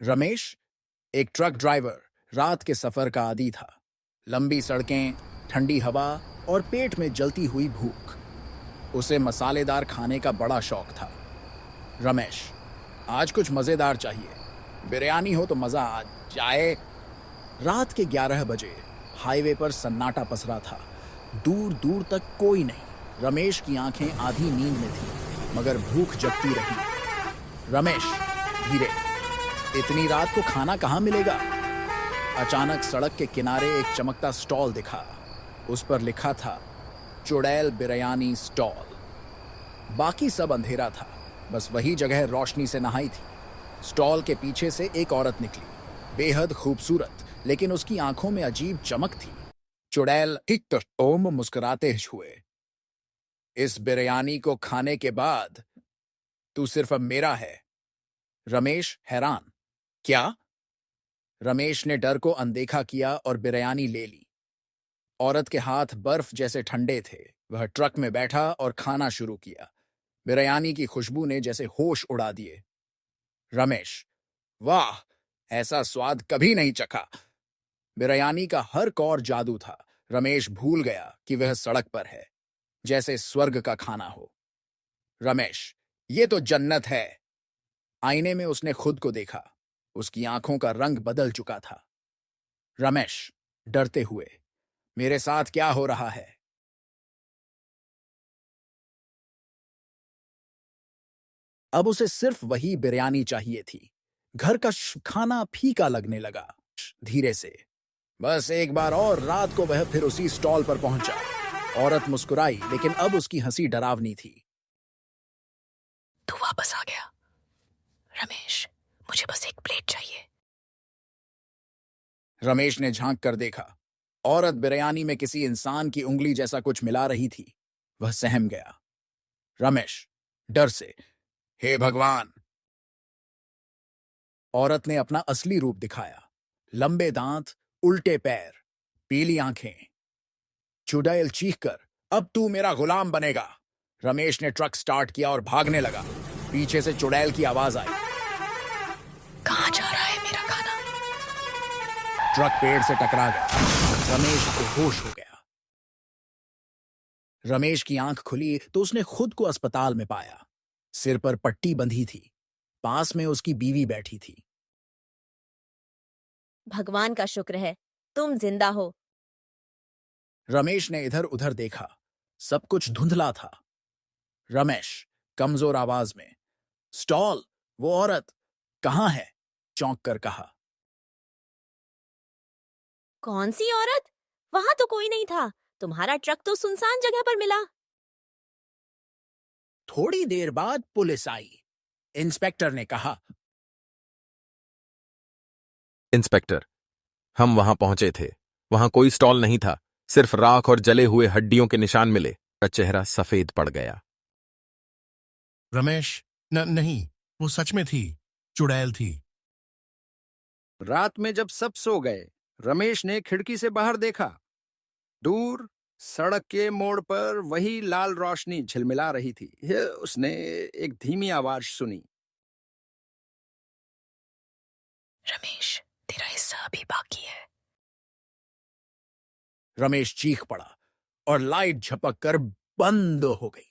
रमेश, एक truck driver, रात के सफर का आदी था। लंबी सड़कें, ठंडी हवा और पेट में जलती हुई भूख। उसे मसालेदार खाने का बड़ा शौक था। रमेश, आज कुछ मजेदार चाहिए। बिरयानी हो तो मजा आ जाए। रात के 11 बजे हाईवे पर सन्नाटा पसरा था। दूर दूर तक कोई नहीं। रमेश की आंखें आधी नींद में थीं, मगर भूख जगती रही। रमेश, धीरे। इतनी रात को खाना कहाँ मिलेगा? अचानक सड़क के किनारे एक चमकता स्टॉल दिखा। उस पर लिखा था, चुड़ैल बिरयानी स्टॉल। बाकी सब अंधेरा था, बस वही जगह रोशनी से नहाई थी। स्टॉल के पीछे से एक औरत निकली, बेहद खूबसूरत, लेकिन उसकी आंखों में अजीब चमक थी। चुड़ैल ठीक ओम मुस्कुराते हुए, इस बिरयानी को खाने के बाद तू सिर्फ अब मेरा है। रमेश हैरान, क्या? रमेश ने डर को अनदेखा किया और बिरयानी ले ली। औरत के हाथ बर्फ जैसे ठंडे थे। वह ट्रक में बैठा और खाना शुरू किया। बिरयानी की खुशबू ने जैसे होश उड़ा दिए। रमेश, वाह, ऐसा स्वाद कभी नहीं चखा। बिरयानी का हर कौर जादू था। रमेश भूल गया कि वह सड़क पर है, जैसे स्वर्ग का खाना हो। रमेश, ये तो जन्नत है। आईने में उसने खुद को देखा। उसकी आंखों का रंग बदल चुका था। रमेश, डरते हुए, मेरे साथ क्या हो रहा है? अब उसे सिर्फ वही बिरयानी चाहिए थी। घर का खाना फीका लगने लगा। धीरे से, बस एक बार और रात को वह फिर उसी स्टॉल पर पहुंचा। औरत मुस्कुराई, लेकिन अब उसकी हंसी डरावनी थी। तू वापस आ गया रमेश, मुझे बस एक प्लेट चाहिए। रमेश ने झांक कर देखा। औरत बिरयानी में किसी इंसान की उंगली जैसा कुछ मिला रही थी। वह सहम गया। रमेश, डर से, हे भगवान! औरत ने अपना असली रूप दिखाया। लंबे दांत, उल्टे पैर, पीली आंखें। चुड़ैल चीखकर, अब तू मेरा गुलाम बनेगा। रमेश ने ट्रक स्टार्ट किया और भागने लगा। पीछे से चुड़ैल की आवाज आई, कहाँ जा रहा है मेरा खाना? ट्रक पेड़ से टकरा गया। रमेश बेहोश हो गया। रमेश की आंख खुली तो उसने खुद को अस्पताल में पाया। सिर पर पट्टी बंधी थी। पास में उसकी बीवी बैठी थी। भगवान का शुक्र है, तुम जिंदा हो। रमेश ने इधर उधर देखा। सब कुछ धुंधला था। रमेश कमजोर आवाज में, स्टॉल, वो औरत कहाँ है? चौंक कर कहा। कौन सी औरत? वहां तो कोई नहीं था। तुम्हारा ट्रक तो सुनसान जगह पर मिला। थोड़ी देर बाद पुलिस आई। इंस्पेक्टर ने कहा, इंस्पेक्टर, हम वहां पहुंचे थे। वहां कोई स्टॉल नहीं था, सिर्फ राख और जले हुए हड्डियों के निशान मिले। का चेहरा सफेद पड़ गया। रमेश, नहीं, वो सच में थी, चुड़ैल थी। रात में जब सब सो गए, रमेश ने खिड़की से बाहर देखा। दूर सड़क के मोड़ पर वही लाल रोशनी झिलमिला रही थी। उसने एक धीमी आवाज सुनी, रमेश, तेरा हिस्सा अभी बाकी है। रमेश चीख पड़ा और लाइट झपक कर बंद हो गई।